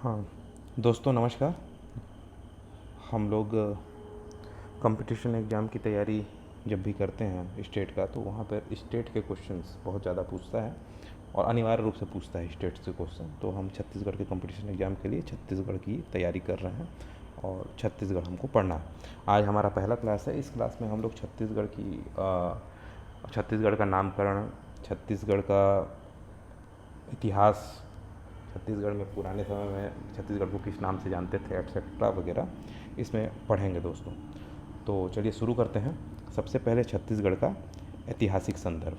हाँ दोस्तों नमस्कार। हम लोग कंपटीशन एग्ज़ाम की तैयारी जब भी करते हैं स्टेट का, तो वहाँ पर स्टेट के क्वेश्चंस बहुत ज़्यादा पूछता है और अनिवार्य रूप से पूछता है स्टेट से क्वेश्चन। तो हम छत्तीसगढ़ के कंपटीशन एग्ज़ाम के लिए छत्तीसगढ़ की तैयारी कर रहे हैं और छत्तीसगढ़ हमको पढ़ना है। आज हमारा पहला क्लास है। इस क्लास में हम लोग छत्तीसगढ़ का नामकरण, छत्तीसगढ़ का इतिहास, छत्तीसगढ़ में पुराने समय में छत्तीसगढ़ को किस नाम से जानते थे, एटसेट्रा वगैरह इसमें पढ़ेंगे दोस्तों। तो चलिए शुरू करते हैं। सबसे पहले छत्तीसगढ़ का ऐतिहासिक संदर्भ।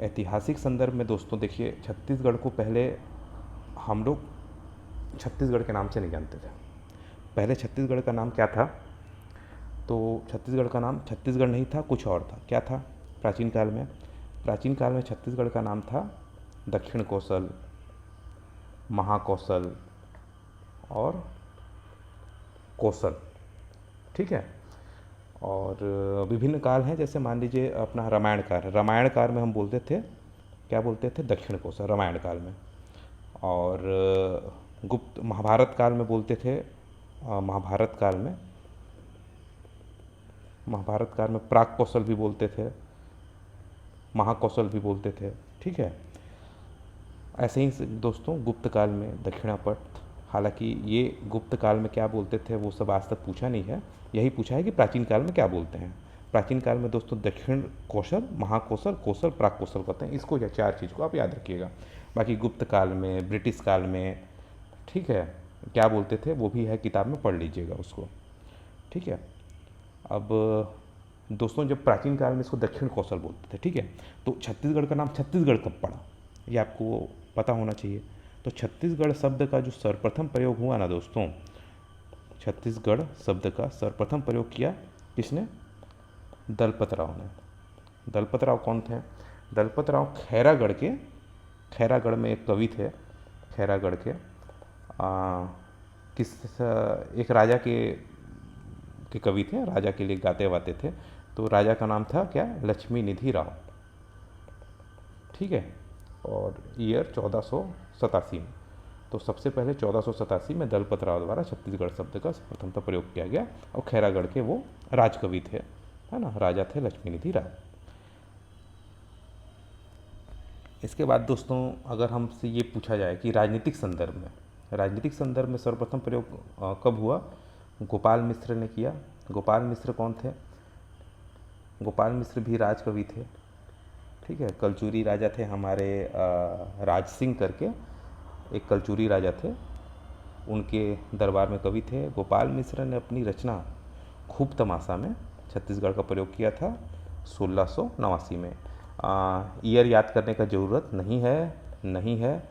ऐतिहासिक संदर्भ में दोस्तों देखिए, छत्तीसगढ़ को पहले हम लोग छत्तीसगढ़ के नाम से नहीं जानते थे। पहले छत्तीसगढ़ का नाम क्या था? तो छत्तीसगढ़ का नाम छत्तीसगढ़ नहीं था, कुछ और था। क्या था प्राचीन काल में? प्राचीन काल में छत्तीसगढ़ का नाम था दक्षिण कौशल, महाकौशल और कौशल। ठीक है। और विभिन्न काल हैं, जैसे मान लीजिए अपना रामायण काल। रामायण काल में हम बोलते थे, क्या बोलते थे? दक्षिण कौशल रामायण काल में। और गुप्त महाभारत काल में बोलते थे, महाभारत काल में प्राक कौशल भी बोलते थे, महाकौशल भी बोलते थे। ठीक है। ऐसे ही दोस्तों गुप्त काल में दक्षिणापट। हालांकि ये गुप्त काल में क्या बोलते थे वो सब आज तक पूछा नहीं है, यही पूछा है कि प्राचीन काल में क्या बोलते हैं। प्राचीन काल में दोस्तों दक्षिण कौशल, महाकौशल, कौशल, प्राक कौशल कहते हैं। इसको या चार चीज़ को आप याद रखिएगा। बाकी गुप्त काल में, ब्रिटिश काल में, ठीक है, क्या बोलते थे वो भी है, किताब में पढ़ लीजिएगा उसको। ठीक है। अब दोस्तों जब प्राचीन काल में इसको दक्षिण कौशल बोलते थे, ठीक है, तो छत्तीसगढ़ का नाम छत्तीसगढ़ कब पड़ा ये आपको पता होना चाहिए। तो छत्तीसगढ़ शब्द का जो सर्वप्रथम प्रयोग हुआ ना दोस्तों, छत्तीसगढ़ शब्द का सर्वप्रथम प्रयोग किया किसने? दलपत राव ने। दलपत राव कौन थे? दलपत राव खैरागढ़ में एक कवि थे। खैरागढ़ के किस एक राजा के कवि थे, राजा के लिए गाते वाते थे। तो राजा का नाम था क्या? लक्ष्मी निधि राव। ठीक है। और ईयर 1487 में। तो सबसे पहले 1487 में दलपत राव द्वारा छत्तीसगढ़ शब्द का प्रथमतः प्रयोग किया गया। और खैरागढ़ के वो राजकवि थे, है ना, राजा थे लक्ष्मी निधि राव। इसके बाद दोस्तों अगर हमसे ये पूछा जाए कि राजनीतिक संदर्भ में सर्वप्रथम प्रयोग कब हुआ? गोपाल मिश्र ने किया। गोपाल मिश्र कौन थे? गोपाल मिश्र भी राजकवि थे। ठीक है। कलचुरी राजा थे हमारे, राज सिंह करके एक कलचुरी राजा थे, उनके दरबार में कवि थे। गोपाल मिश्र ने अपनी रचना खूब तमाशा में छत्तीसगढ़ का प्रयोग किया था 1689 में। ईयर याद करने का ज़रूरत नहीं है,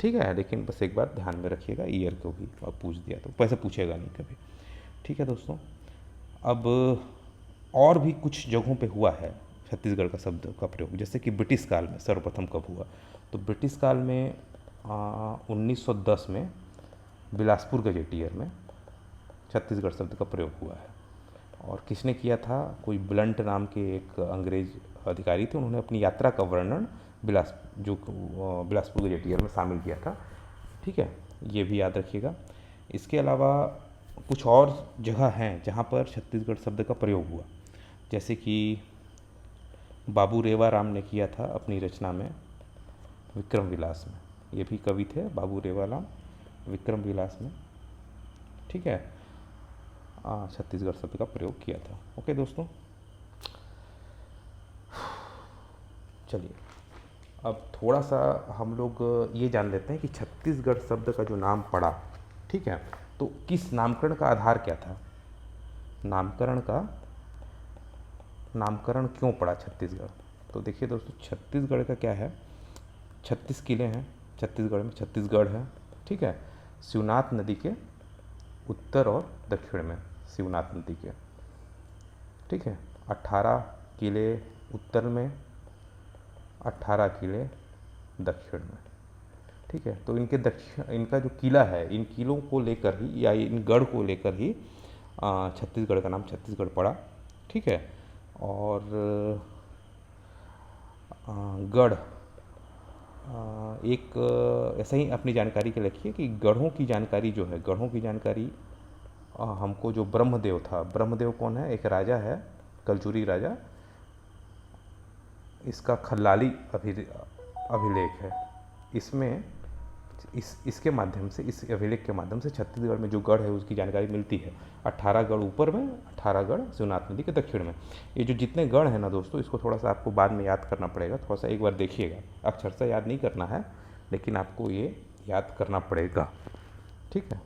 ठीक है, लेकिन बस एक बार ध्यान में रखिएगा, ईयर को भी अब पूछ दिया तो वैसे पूछेगा नहीं कभी। ठीक है दोस्तों। अब और भी कुछ जगहों पे हुआ है छत्तीसगढ़ का शब्द का प्रयोग, जैसे कि ब्रिटिश काल में सर्वप्रथम कब हुआ? तो ब्रिटिश काल में 1910 में बिलासपुर गजेटियर में छत्तीसगढ़ शब्द का प्रयोग हुआ है। और किसने किया था? कोई ब्लंट नाम के एक अंग्रेज अधिकारी थे, उन्होंने अपनी यात्रा का वर्णन बिलासपुर गजेटियर में शामिल किया था। ठीक है, ये भी याद रखिएगा। इसके अलावा कुछ और जगह हैं जहाँ पर छत्तीसगढ़ शब्द का प्रयोग हुआ, जैसे कि बाबू रेवा राम ने किया था अपनी रचना में विक्रम विलास में। ये भी कवि थे बाबू रेवा राम, विक्रम विलास में, ठीक है, छत्तीसगढ़ शब्द का प्रयोग किया था। ओके दोस्तों, चलिए अब थोड़ा सा हम लोग ये जान लेते हैं कि छत्तीसगढ़ शब्द का जो नाम पड़ा, ठीक है, तो किस नामकरण का आधार क्या था? नामकरण क्यों पड़ा छत्तीसगढ़? तो देखिए दोस्तों, छत्तीसगढ़ का क्या है, 36 किले हैं छत्तीसगढ़ में। छत्तीसगढ़ है, ठीक है, शिवनाथ नदी के उत्तर और दक्षिण में, शिवनाथ नदी के, ठीक है, 18 किले उत्तर में, 18 किले दक्षिण में, ठीक है। तो इनका जो किला है, इन किलों को लेकर ही या इन गढ़ को लेकर ही छत्तीसगढ़ का नाम छत्तीसगढ़ पड़ा, ठीक है। और गढ़ एक ऐसा ही अपनी जानकारी के लिखिए कि गढ़ों की जानकारी जो है, गढ़ों की जानकारी हमको जो ब्रह्मदेव था, ब्रह्मदेव कौन है, एक राजा है, कलचुरी राजा, इसका खल्लाली अभिलेख है। इसमें इसके माध्यम से, इस अभिलेख के माध्यम से छत्तीसगढ़ में जो गढ़ है उसकी जानकारी मिलती है। 18 गढ़ ऊपर में, 18 गढ़ शिवनाथ नदी के दक्षिण में। ये जो जितने गढ़ हैं ना दोस्तों, इसको थोड़ा सा आपको बाद में याद करना पड़ेगा, थोड़ा सा एक बार देखिएगा, अक्षरशः याद नहीं करना है, लेकिन आपको ये याद करना पड़ेगा, ठीक है।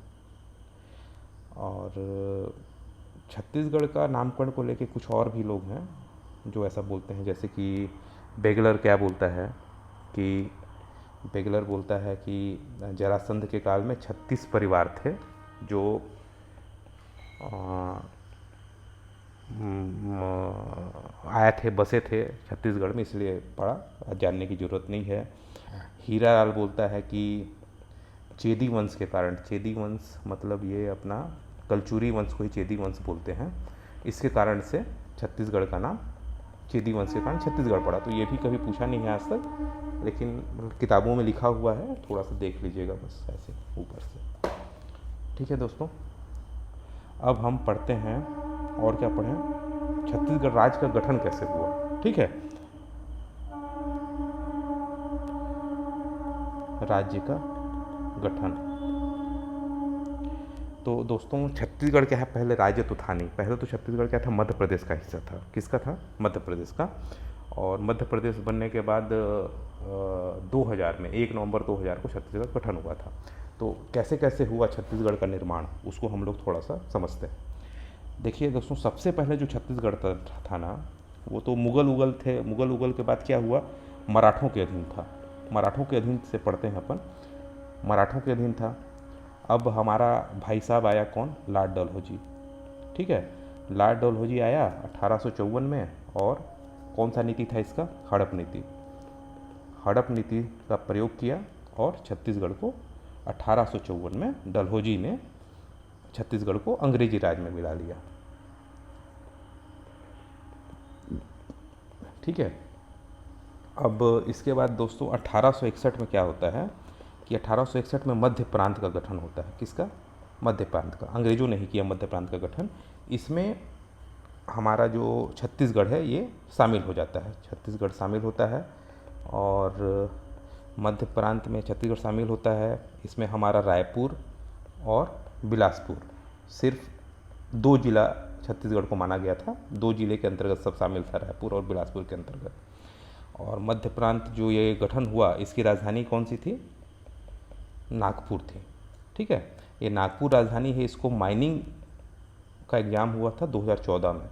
और छत्तीसगढ़ का नामकरण को लेके कुछ और भी लोग हैं जो ऐसा बोलते हैं, जैसे कि बेगलर क्या बोलता है कि बेगलर बोलता है कि जरासंध के काल में 36 परिवार थे जो आए थे, बसे थे छत्तीसगढ़ में, इसलिए पढ़ा, जानने की ज़रूरत नहीं है। हीरालाल बोलता है कि चेदी वंश के कारण, चेदी वंश मतलब ये अपना कलचुरी वंश को ही चेदी वंश बोलते हैं, इसके कारण से छत्तीसगढ़ का नाम चेदी वंश के कारण छत्तीसगढ़ पड़ा। तो ये भी कभी पूछा नहीं है आज तक, लेकिन किताबों में लिखा हुआ है, थोड़ा सा देख लीजिएगा बस ऐसे ऊपर से, ठीक है दोस्तों। अब हम पढ़ते हैं, और क्या पढ़ें, छत्तीसगढ़ राज्य का गठन कैसे हुआ, ठीक है। राज्य का गठन, तो दोस्तों छत्तीसगढ़ क्या है, पहले राज्य तो था नहीं, पहले तो छत्तीसगढ़ क्या था, मध्य प्रदेश का हिस्सा था। किसका था, मध्य प्रदेश का। और मध्य प्रदेश बनने के बाद 2000 में, 1 नवंबर 2000 को छत्तीसगढ़ गठन हुआ था। तो कैसे कैसे हुआ छत्तीसगढ़ का निर्माण, उसको हम लोग थोड़ा सा समझते हैं। देखिए दोस्तों, सबसे पहले जो छत्तीसगढ़ था ना, वो तो मुगल उगल थे, मुगल उगल के बाद क्या हुआ, मराठों के अधीन था। मराठों के अधीन से पढ़ते हैं अपन, मराठों के अधीन था। अब हमारा भाई साहब आया कौन, लॉर्ड डलहौजी, ठीक है। लॉर्ड डलहौजी आया 1854 में, और कौन सा नीति था इसका, हड़प नीति। हड़प नीति का प्रयोग किया और छत्तीसगढ़ को 1854 में डलहौजी ने छत्तीसगढ़ को अंग्रेजी राज में मिला लिया, ठीक है। अब इसके बाद दोस्तों 1861 में क्या होता है कि 1861 में मध्य प्रांत का गठन होता है। किसका, मध्य प्रांत का। अंग्रेजों ने ही किया मध्य प्रांत का गठन। इसमें हमारा जो छत्तीसगढ़ है ये शामिल हो जाता है, छत्तीसगढ़ शामिल होता है, और मध्य प्रांत में छत्तीसगढ़ शामिल होता है। इसमें हमारा रायपुर और बिलासपुर, सिर्फ 2 जिला छत्तीसगढ़ को माना गया था, 2 जिले के अंतर्गत सब शामिल था, रायपुर और बिलासपुर के अंतर्गत। और मध्य प्रांत जो ये गठन हुआ, इसकी राजधानी कौन सी थी, नागपुर थी, ठीक है। ये नागपुर राजधानी है। इसको माइनिंग का एग्ज़ाम हुआ था 2014 में,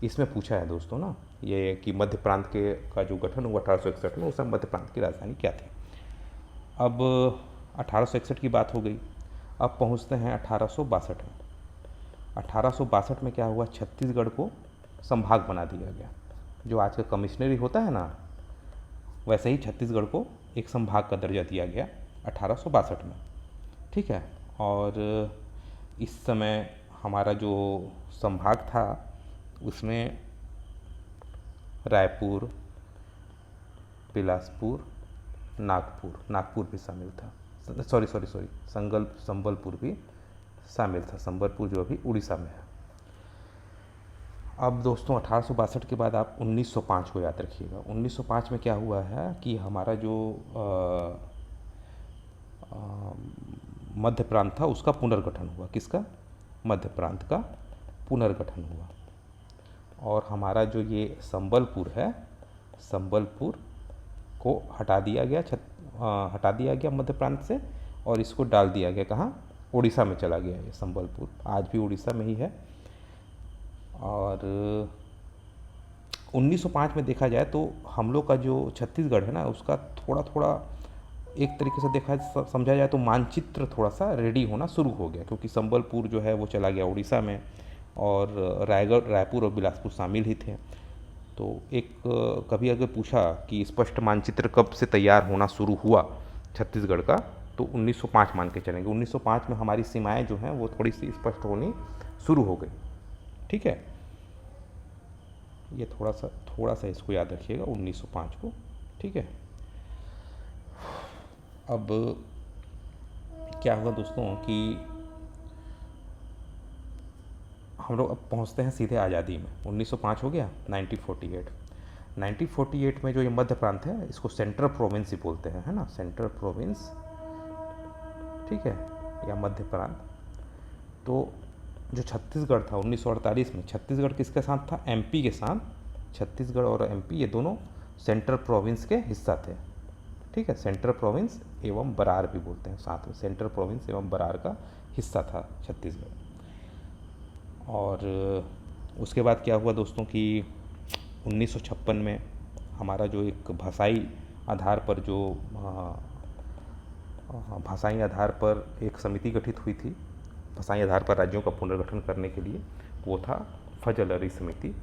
इसमें पूछा है दोस्तों ना, ये कि मध्य प्रांत के का जो गठन हुआ 1861 में, उस समय मध्य प्रांत की राजधानी क्या थी। अब 1861 की बात हो गई, अब पहुंचते हैं 1862 में। 1862 में क्या हुआ, छत्तीसगढ़ को संभाग बना दिया गया। जो आज का कमिश्नरी होता है ना, वैसे ही छत्तीसगढ़ को एक संभाग का दर्जा दिया गया 1862 में, ठीक है। और इस समय हमारा जो संभाग था उसमें रायपुर, बिलासपुर, नागपुर भी शामिल था, सॉरी संबलपुर भी शामिल था, संबलपुर जो अभी उड़ीसा में है। अब दोस्तों 1862 के बाद आप 1905 को याद रखिएगा। 1905 में क्या हुआ है कि हमारा जो मध्य प्रांत था उसका पुनर्गठन हुआ। किसका, मध्य प्रांत का पुनर्गठन हुआ। और हमारा जो ये संबलपुर है, संबलपुर को हटा दिया गया मध्य प्रांत से, और इसको डाल दिया गया कहाँ, उड़ीसा में चला गया ये संबलपुर, आज भी उड़ीसा में ही है। और 1905 में देखा जाए तो हम लोग का जो छत्तीसगढ़ है ना, उसका थोड़ा थोड़ा एक तरीके से देखा समझा जाए तो मानचित्र थोड़ा सा रेडी होना शुरू हो गया, क्योंकि संबलपुर जो है वो चला गया उड़ीसा में, और रायपुर और बिलासपुर शामिल ही थे। तो एक कभी अगर पूछा कि स्पष्ट मानचित्र कब से तैयार होना शुरू हुआ छत्तीसगढ़ का, तो 1905 मान के चलेंगे। 1905 में हमारी सीमाएं जो हैं वो थोड़ी सी स्पष्ट होनी शुरू हो गई, ठीक है। ये थोड़ा सा इसको याद रखिएगा 1905 को, ठीक है। अब क्या हुआ दोस्तों कि हम लोग अब पहुंचते हैं सीधे आज़ादी में। 1905 हो गया, 1948। 1948 में जो ये मध्य प्रांत है इसको सेंट्रल प्रोविंस ही बोलते हैं, है ना, सेंट्रल प्रोविंस, ठीक है, या मध्य प्रांत। तो जो छत्तीसगढ़ था 1948 में, छत्तीसगढ़ किसके साथ था? एमपी के साथ। छत्तीसगढ़ और एमपी ये दोनों सेंट्रल प्रोविंस के हिस्सा थे, ठीक है, सेंट्रल प्रोविंस एवं बरार भी बोलते हैं साथ में, सेंट्रल प्रोविंस एवं बरार का हिस्सा था छत्तीसगढ़। और उसके बाद क्या हुआ दोस्तों कि 1956 में हमारा जो एक भाषाई आधार पर जो भाषाई आधार पर एक समिति गठित हुई थी, भाषाई आधार पर राज्यों का पुनर्गठन करने के लिए, वो था फजल अली समिति।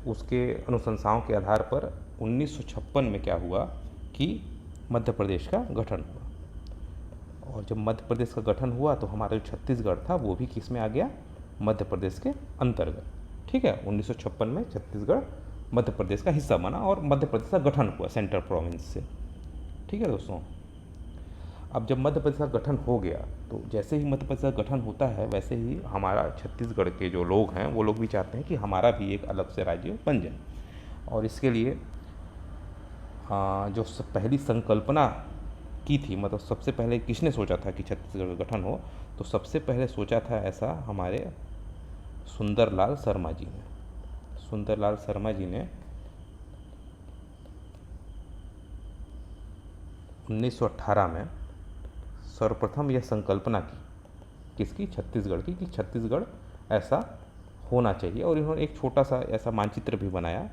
उसके अनुशंसाओं के आधार पर 1956 में क्या हुआ कि मध्य प्रदेश का गठन हुआ। और जब मध्य प्रदेश का गठन हुआ तो हमारा जो छत्तीसगढ़ था वो भी किस में आ गया? मध्य प्रदेश के अंतर्गत, ठीक है। 1956 में छत्तीसगढ़ मध्य प्रदेश का हिस्सा बना और मध्य प्रदेश का गठन हुआ सेंट्रल प्रोविंस से, ठीक है दोस्तों। अब जब मध्य प्रदेश का गठन हो गया तो जैसे ही मध्य प्रदेश का गठन होता है वैसे ही हमारा छत्तीसगढ़ के जो लोग हैं वो लोग भी चाहते हैं कि हमारा भी एक अलग से राज्य बन जाए। और इसके लिए जो पहली संकल्पना की थी, मतलब सबसे पहले किसने सोचा था कि छत्तीसगढ़ का गठन हो, तो सबसे पहले सोचा था ऐसा हमारे सुंदरलाल शर्मा जी ने। सुंदरलाल शर्मा जी ने 1918 में सर्वप्रथम यह संकल्पना की, किसकी? छत्तीसगढ़ की, कि छत्तीसगढ़ ऐसा होना चाहिए। और इन्होंने एक छोटा सा ऐसा मानचित्र भी बनाया,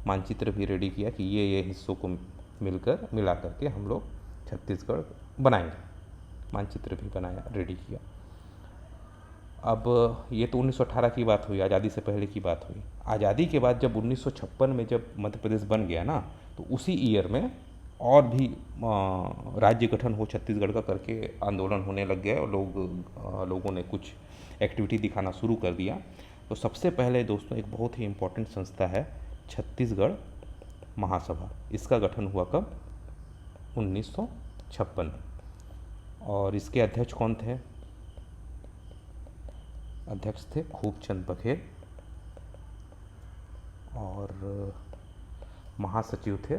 मानचित्र भी रेडी किया कि ये हिस्सों को मिला करके हम लोग छत्तीसगढ़ बनाएंगे। मानचित्र भी बनाया, रेडी किया। अब ये तो 1918 की बात हुई, आज़ादी से पहले की बात हुई। आज़ादी के बाद जब 1956 में जब मध्य प्रदेश बन गया ना, तो उसी ईयर में और भी राज्य गठन हो छत्तीसगढ़ का करके आंदोलन होने लग गया और लोगों ने कुछ एक्टिविटी दिखाना शुरू कर दिया। तो सबसे पहले दोस्तों एक बहुत ही इम्पोर्टेंट संस्था है छत्तीसगढ़ महासभा। इसका गठन हुआ कब? 1956। और इसके अध्यक्ष कौन थे? अध्यक्ष थे खूबचंद बघेल और महासचिव थे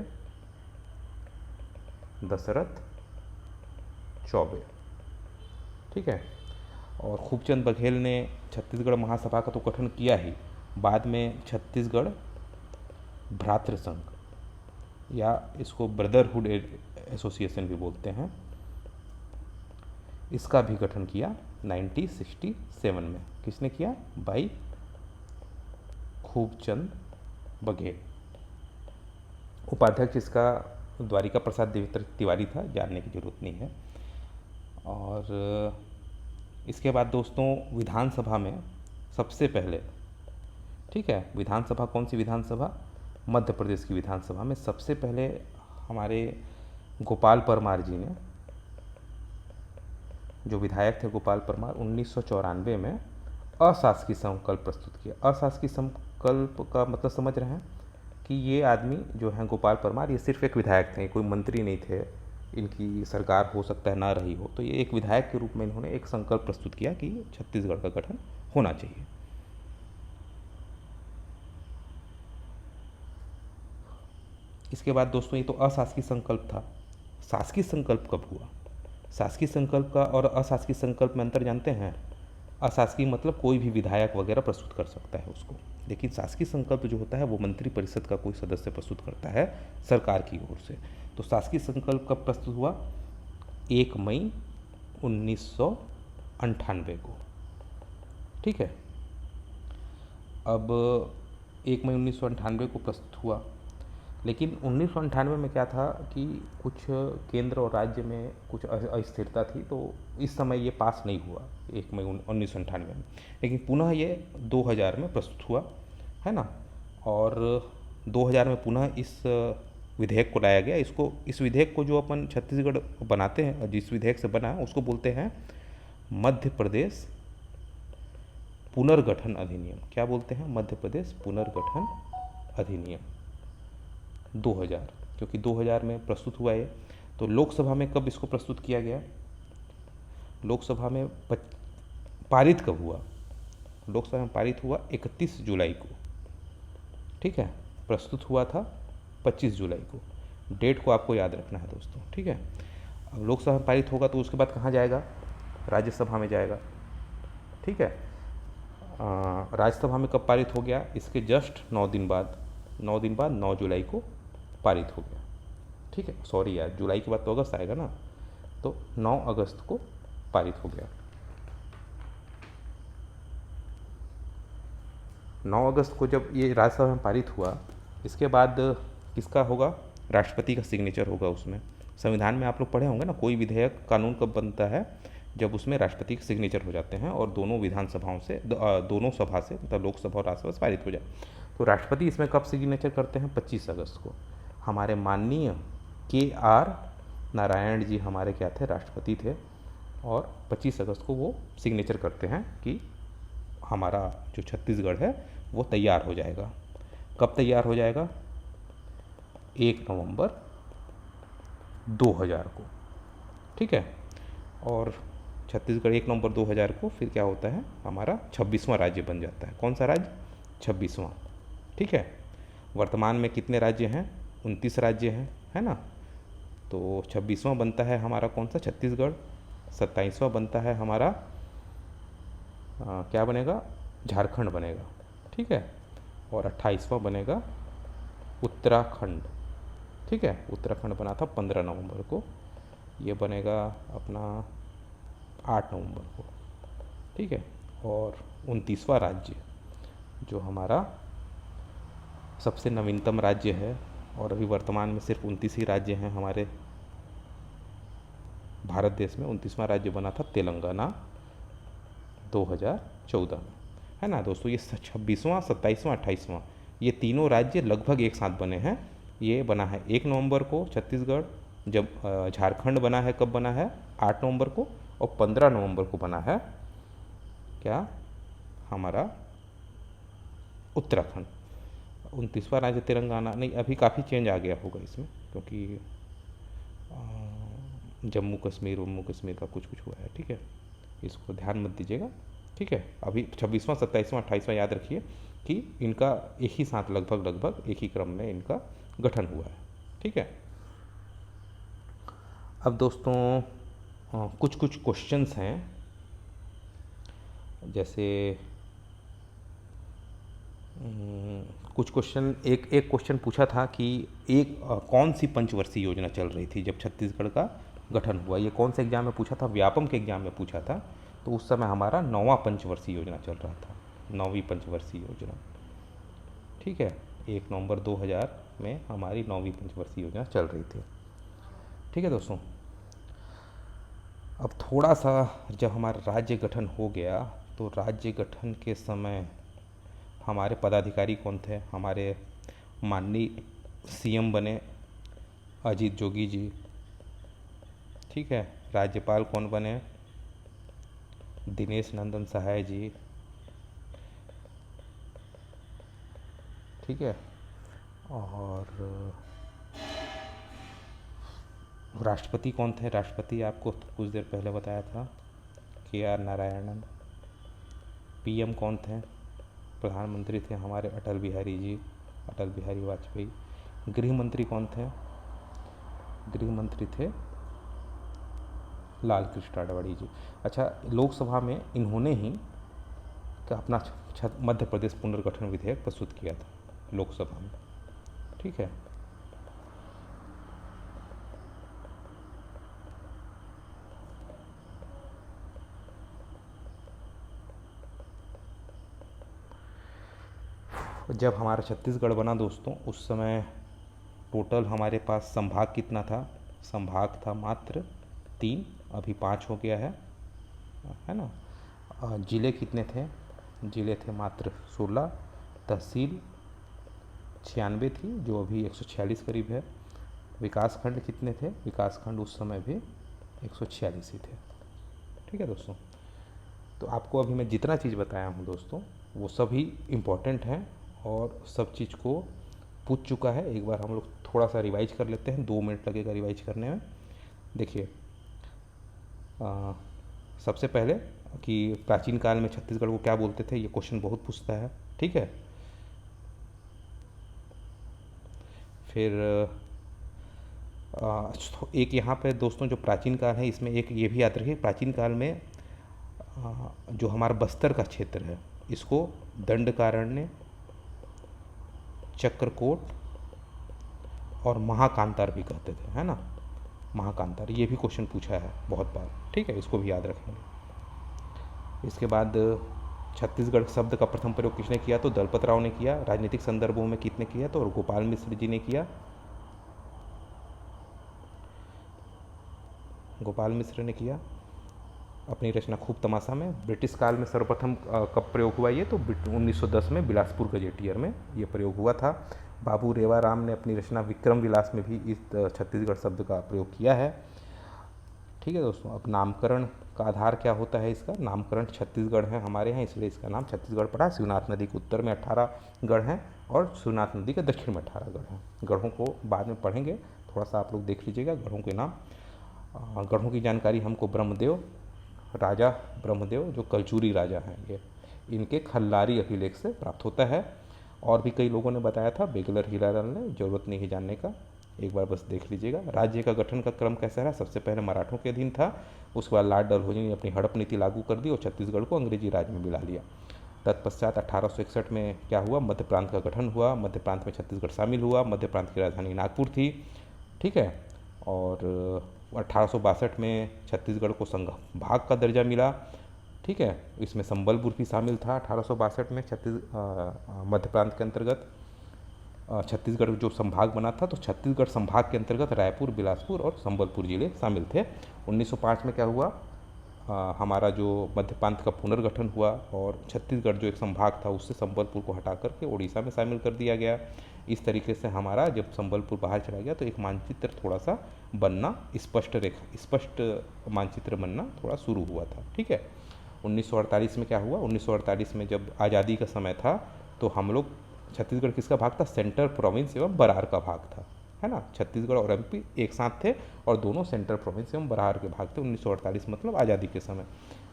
दशरथ चौबे, ठीक है। और खूबचंद बघेल ने छत्तीसगढ़ महासभा का तो गठन किया ही, बाद में छत्तीसगढ़ भ्रातृ संघ या इसको ब्रदरहुड एसोसिएशन भी बोलते हैं, इसका भी गठन किया 1967 में। किसने किया? भाई खूबचंद बघेल। उपाध्यक्ष इसका द्वारिका प्रसाद तिवारी था, जानने की ज़रूरत नहीं है। और इसके बाद दोस्तों विधानसभा में सबसे पहले, ठीक है, विधानसभा कौन सी विधानसभा? मध्य प्रदेश की विधानसभा में सबसे पहले हमारे गोपाल परमार जी ने, जो विधायक थे गोपाल परमार, 1994 में अशासकीय संकल्प प्रस्तुत किया। अशासकीय संकल्प का मतलब समझ रहे हैं कि ये आदमी जो हैं गोपाल परमार, ये सिर्फ एक विधायक थे, कोई मंत्री नहीं थे, इनकी सरकार हो सकता है ना रही हो, तो ये एक विधायक के रूप में इन्होंने एक संकल्प प्रस्तुत किया कि छत्तीसगढ़ का गठन होना चाहिए। इसके बाद दोस्तों ये तो अशासकीय संकल्प था। शासकीय संकल्प कब हुआ? शासकीय संकल्प का और अशासकीय संकल्प में अंतर जानते हैं? अशासकीय मतलब कोई भी विधायक वगैरह प्रस्तुत कर सकता है उसको, लेकिन शासकीय संकल्प जो होता है वो मंत्री परिषद का कोई सदस्य प्रस्तुत करता है सरकार की ओर से। तो शासकीय संकल्प कब प्रस्तुत हुआ? 1 मई 1998 को, ठीक है। अब 1 मई 1998 को प्रस्तुत हुआ, लेकिन 1998 में क्या था कि कुछ केंद्र और राज्य में कुछ अस्थिरता थी, तो इस समय ये पास नहीं हुआ 1 मई 1998 में, लेकिन पुनः ये 2000 में प्रस्तुत हुआ, है ना। और 2000 में पुनः इस विधेयक को लाया गया। इस विधेयक को जो अपन छत्तीसगढ़ बनाते हैं, जिस विधेयक से बना उसको बोलते हैं मध्य प्रदेश पुनर्गठन अधिनियम। क्या बोलते हैं? मध्य प्रदेश पुनर्गठन अधिनियम 2000। क्योंकि 2000 में प्रस्तुत हुआ ये। तो लोकसभा में कब इसको प्रस्तुत किया गया? लोकसभा में पारित कब हुआ? लोकसभा में पारित हुआ 31 जुलाई को, ठीक है। प्रस्तुत हुआ था 25 जुलाई को। डेट को आपको याद रखना है दोस्तों, ठीक है। अब लोकसभा में पारित होगा तो उसके बाद कहाँ जाएगा? राज्यसभा में जाएगा, ठीक है। राज्यसभा में कब पारित हो गया? इसके जस्ट 9 दिन बाद 9 जुलाई को पारित हो गया, ठीक है। सॉरी यार, जुलाई के बाद तो अगस्त आएगा ना, तो 9 अगस्त को पारित हो गया। 9 अगस्त को जब ये राज्यसभा में पारित हुआ, इसके बाद किसका होगा? राष्ट्रपति का सिग्नेचर होगा उसमें। संविधान में आप लोग पढ़े होंगे ना, कोई विधेयक कानून कब बनता है? जब उसमें राष्ट्रपति के सिग्नेचर हो जाते हैं और दोनों विधानसभाओं से दोनों सभा से, मतलब लोकसभा और राज्यसभा से पारित हो जाए। तो राष्ट्रपति इसमें कब सिग्नेचर करते हैं? 25 अगस्त को। हमारे माननीय KR नारायण जी हमारे क्या थे? राष्ट्रपति थे, और 25 अगस्त को वो सिग्नेचर करते हैं कि हमारा जो छत्तीसगढ़ है वो तैयार हो जाएगा। कब तैयार हो जाएगा? 1 नवंबर 2000 को, ठीक है। और छत्तीसगढ़ 1 नवंबर 2000 को फिर क्या होता है? हमारा 26वां राज्य बन जाता है। कौन सा राज्य? 26वां, ठीक है। वर्तमान में कितने राज्य हैं? 29 राज्य हैं, है ना। तो 26वां बनता है हमारा कौन सा? छत्तीसगढ़। 27वां बनता है हमारा क्या बनेगा? झारखंड बनेगा, ठीक है। और 28वां बनेगा उत्तराखंड, ठीक है। उत्तराखंड बना था 15 नवंबर को, ये बनेगा अपना 8 नवंबर को, ठीक है। और 29वां राज्य जो हमारा सबसे नवीनतम राज्य है, और अभी वर्तमान में सिर्फ 29 ही राज्य हैं हमारे भारत देश में। 29वां राज्य बना था तेलंगाना 2014 में, है ना दोस्तों। ये 26वां, 27वां, 28वां, ये तीनों राज्य लगभग एक साथ बने हैं। ये बना है 1 नवंबर को छत्तीसगढ़, जब झारखंड बना है कब बना है? 8 नवंबर को, और 15 नवंबर को बना है क्या? हमारा उत्तराखंड। 29वां राज्य तेलंगाना नहीं, अभी काफ़ी चेंज आ गया होगा इसमें, क्योंकि जम्मू कश्मीर का कुछ हुआ है, ठीक है। इसको ध्यान मत दीजिएगा, ठीक है। अभी 26वां, 27वां, 28वां याद रखिए कि इनका एक ही साथ लगभग एक ही क्रम में इनका गठन हुआ है, ठीक है। अब दोस्तों कुछ क्वेश्चंस हैं, जैसे कुछ क्वेश्चन, एक क्वेश्चन पूछा था कि एक कौन सी पंचवर्षीय योजना चल रही थी जब छत्तीसगढ़ का गठन हुआ? ये कौन से एग्जाम में पूछा था? व्यापम के एग्जाम में पूछा था। तो उस समय हमारा 9वां पंचवर्षीय योजना चल रहा था, 9वीं पंचवर्षीय योजना, ठीक है। 1 नवंबर 2000 में हमारी 9वीं पंचवर्षीय योजना चल रही थी, ठीक है दोस्तों। अब थोड़ा सा जब हमारा राज्य गठन हो गया, तो राज्य गठन के समय हमारे पदाधिकारी कौन थे? हमारे माननीय CM बने अजीत जोगी जी, ठीक है। राज्यपाल कौन बने? दिनेश नंदन सहाय जी, ठीक है। और राष्ट्रपति कौन थे? राष्ट्रपति आपको कुछ देर पहले बताया था, KR नारायणन। PM कौन थे? प्रधानमंत्री थे हमारे अटल बिहारी वाजपेयी। गृह मंत्री कौन थे? गृह मंत्री थे लाल कृष्ण आडवाणी जी। अच्छा, लोकसभा में इन्होंने ही अपना मध्य प्रदेश पुनर्गठन विधेयक प्रस्तुत किया था लोकसभा में, ठीक है। जब हमारा छत्तीसगढ़ बना दोस्तों, उस समय टोटल हमारे पास संभाग कितना था? संभाग था मात्र 3, अभी 5 हो गया है ना। जिले कितने थे? जिले थे मात्र 16। तहसील 96 थी, जो अभी 146 करीब है। विकासखंड कितने थे? विकासखंड उस समय भी 146 ही थे, ठीक है दोस्तों। तो आपको अभी मैं जितना चीज़ बताया हूँ दोस्तों, वो सभी इम्पोर्टेंट हैं और सब चीज़ को पूछ चुका है। एक बार हम लोग थोड़ा सा रिवाइज कर लेते हैं, 2 मिनट लगेगा रिवाइज करने में। देखिए, सबसे पहले कि प्राचीन काल में छत्तीसगढ़ को क्या बोलते थे, ये क्वेश्चन बहुत पूछता है, ठीक है। फिर एक यहाँ पे दोस्तों जो प्राचीन काल है, इसमें एक ये भी याद रखिए, प्राचीन काल में जो हमारा बस्तर का क्षेत्र है, इसको दंडकारण्य, चक्रकोट और महाकांतार भी कहते थे, है ना। महाकांतार, ये भी क्वेश्चन पूछा है बहुत बार, ठीक है, इसको भी याद रखेंगे। इसके बाद छत्तीसगढ़ शब्द का प्रथम प्रयोग किसने किया, तो दलपत राव ने किया। राजनीतिक संदर्भों में कितने किया, तो गोपाल मिश्र जी ने किया, गोपाल मिश्र ने किया अपनी रचना खूब तमाशा में। ब्रिटिश काल में सर्वप्रथम कब प्रयोग हुआ ये, तो 1910 में बिलासपुर गजेटियर में ये प्रयोग हुआ था। बाबू रेवाराम ने अपनी रचना विक्रम विलास में भी इस छत्तीसगढ़ शब्द का प्रयोग किया है, ठीक है दोस्तों। अब नामकरण का आधार क्या होता है, इसका नामकरण छत्तीसगढ़ है हमारे यहाँ, इसलिए इसका नाम छत्तीसगढ़ पड़ा। शिवनाथ नदी के उत्तर में 18 गढ़ हैं और शिवनाथ नदी के दक्षिण में 18 गढ़ हैं। गढ़ों को बाद में पढ़ेंगे, थोड़ा सा आप लोग देख लीजिएगा गढ़ों के नाम। गढ़ों की जानकारी हमको ब्रह्मदेव, राजा ब्रह्मदेव जो कलचुरी राजा हैं, ये इनके खल्लारी अभिलेख से प्राप्त होता है। और भी कई लोगों ने बताया था, बेगलर हीरालाल ने, ज़रूरत नहीं है जानने का, एक बार बस देख लीजिएगा। राज्य का गठन का क्रम कैसा रहा, सबसे पहले मराठों के अधीन था, उसके बाद लॉर्ड डलहौजी ने अपनी हड़प नीति लागू कर दी और छत्तीसगढ़ को अंग्रेजी राज में मिला लिया। तत्पश्चात 1861 में क्या हुआ, मध्य प्रांत का गठन हुआ, मध्य प्रांत में छत्तीसगढ़ शामिल हुआ। मध्य प्रांत की राजधानी नागपुर थी, ठीक है। और 1862 में छत्तीसगढ़ को संघ भाग का दर्जा मिला, ठीक है। इसमें संबलपुर भी शामिल था 1862 में मध्य प्रांत के अंतर्गत। छत्तीसगढ़ जो संभाग बना था, तो छत्तीसगढ़ संभाग के अंतर्गत रायपुर, बिलासपुर और संबलपुर जिले शामिल थे। 1905 में क्या हुआ, हमारा जो मध्य प्रांत का पुनर्गठन हुआ और छत्तीसगढ़ जो एक संभाग था उससे संबलपुर को हटा करके उड़ीसा में शामिल कर दिया गया। इस तरीके से हमारा जब संबलपुर बाहर चला गया तो एक मानचित्र थोड़ा सा बनना, स्पष्ट मानचित्र बनना थोड़ा शुरू हुआ था, ठीक है। 1948 में क्या हुआ, 1948 में जब आज़ादी का समय था तो हम लोग, छत्तीसगढ़ किसका भाग था, सेंट्रल प्रोविंस एवं बरार का भाग था, है ना। छत्तीसगढ़ और एमपी एक साथ थे और दोनों सेंट्रल प्रोविंस एवं बरार के भाग थे। 1948 मतलब आज़ादी के समय।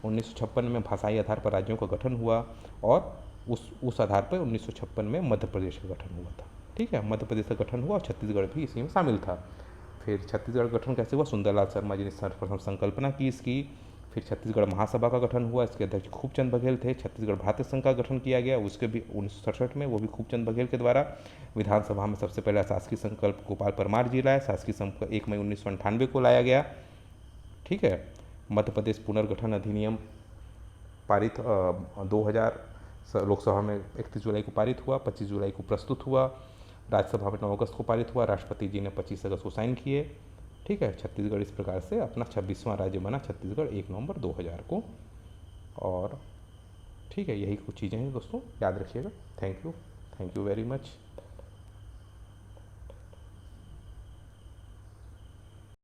1956 में भाषाई आधार पर राज्यों का गठन हुआ और उस आधार पर 1956 में मध्य प्रदेश का गठन हुआ था, ठीक है। मध्य प्रदेश का गठन हुआ और छत्तीसगढ़ भी इसी में शामिल था। फिर छत्तीसगढ़ का गठन कैसे हुआ, सुंदरलाल शर्मा जी ने सर्वप्रथम संकल्पना की इसकी। फिर छत्तीसगढ़ महासभा का गठन हुआ, इसके अध्यक्ष खूबचंद बघेल थे। छत्तीसगढ़ भारतीय संघ का गठन किया गया, उसके भी 1967 में, वो भी खूबचंद बघेल के द्वारा। विधानसभा में सबसे पहले शासकीय संकल्प गोपाल परमार जी लाए, शासकीय संकल्प 1 मई 1998 को लाया गया, ठीक है। मध्य प्रदेश पुनर्गठन अधिनियम पारित 2000 लोकसभा में 31 जुलाई को पारित हुआ, 25 जुलाई को प्रस्तुत हुआ, राज्यसभा में 9 अगस्त को पारित हुआ, राष्ट्रपति जी ने 25 अगस्त को साइन किए, ठीक है। छत्तीसगढ़ इस प्रकार से अपना 26वां राज्य बना छत्तीसगढ़ 1 नवंबर 2000 को। और ठीक है, यही कुछ चीज़ें हैं दोस्तों, याद रखिएगा। Thank you very much.